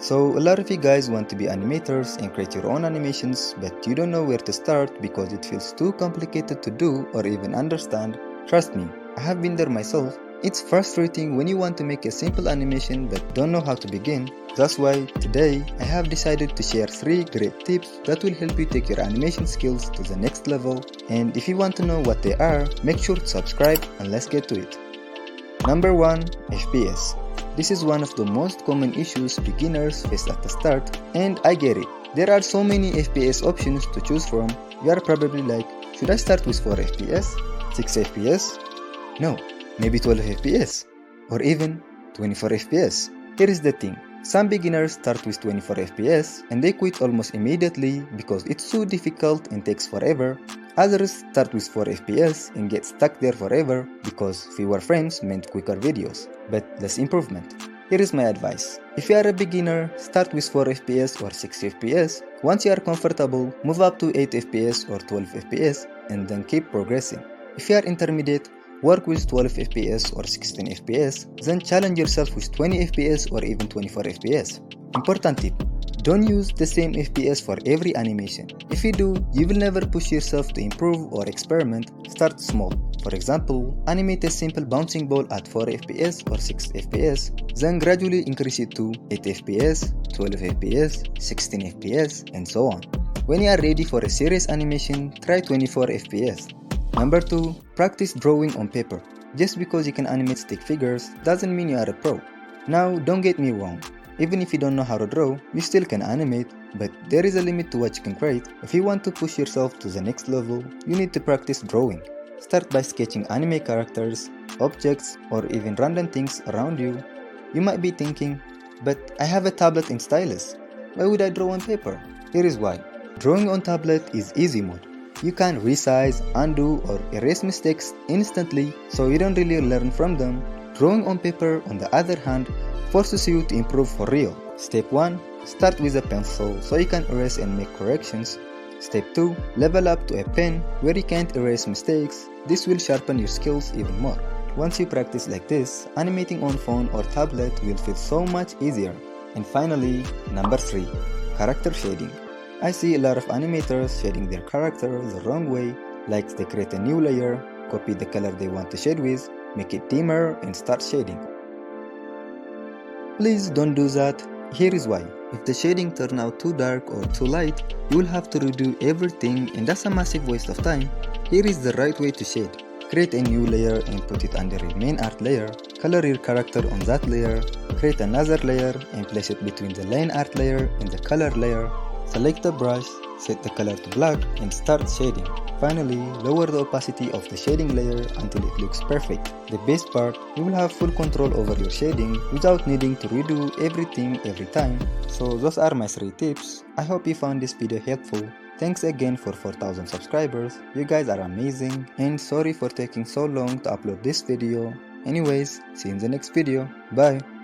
So a lot of you guys want to be animators and create your own animations, but you don't know where to start because it feels too complicated to do or even understand. Trust me, I have been there myself. It's frustrating when you want to make a simple animation but don't know how to begin. That's why today I have decided to share 3 great tips that will help you take your animation skills to the next level. And if you want to know what they are, make sure to subscribe and let's get to it. Number 1. FPS. This is one of the most common issues beginners face at the start, and I get it. There are so many FPS options to choose from. You are probably like, should I start with 4 FPS? 6 FPS? No, maybe 12 FPS? Or even 24 FPS? Here is the thing. Some beginners start with 24 FPS and they quit almost immediately because it's too difficult and takes forever. Others start with 4 FPS and get stuck there forever because fewer frames meant quicker videos, but less improvement. Here is my advice. If you are a beginner, start with 4 FPS or 6 FPS. Once you are comfortable, move up to 8 FPS or 12 FPS and then keep progressing. If you are intermediate, work with 12 FPS or 16 FPS, then challenge yourself with 20 FPS or even 24 FPS. Important tip. Don't use the same FPS for every animation. If you do, you will never push yourself to improve or experiment. Start small. For example, animate a simple bouncing ball at 4 FPS or 6 FPS, then gradually increase it to 8 FPS, 12 FPS, 16 FPS, and so on. When you are ready for a serious animation, try 24 FPS. Number 2. Practice drawing on paper. Just because you can animate stick figures doesn't mean you are a pro. Now, don't get me wrong. Even if you don't know how to draw, you still can animate, but there is a limit to what you can create. If you want to push yourself to the next level, you need to practice drawing. Start by sketching anime characters, objects, or even random things around you. You might be thinking, but I have a tablet and stylus. Why would I draw on paper? Here is why. Drawing on tablet is easy mode. You can resize, undo, or erase mistakes instantly, so you don't really learn from them. Drawing on paper, on the other hand, forces you to improve for real. Step 1. Start with a pencil so you can erase and make corrections. Step 2. Level up to a pen where you can't erase mistakes. This will sharpen your skills even more. Once you practice like this, animating on phone or tablet will feel so much easier. And finally, number 3. Character shading. I see a lot of animators shading their character the wrong way, like they create a new layer, copy the color they want to shade with, make it dimmer, and start shading. Please don't do that. Here is why. If the shading turns out too dark or too light, you will have to redo everything and that's a massive waste of time. Here is the right way to shade. Create a new layer and put it under your main art layer. Color your character on that layer. Create another layer and place it between the line art layer and the color layer. Select the brush, set the color to black and start shading. Finally, lower the opacity of the shading layer until it looks perfect. The best part, you will have full control over your shading without needing to redo everything every time. So those are my 3 tips. I hope you found this video helpful. Thanks again for 4,000 subscribers. You guys are amazing and sorry for taking so long to upload this video. Anyways, see you in the next video. Bye!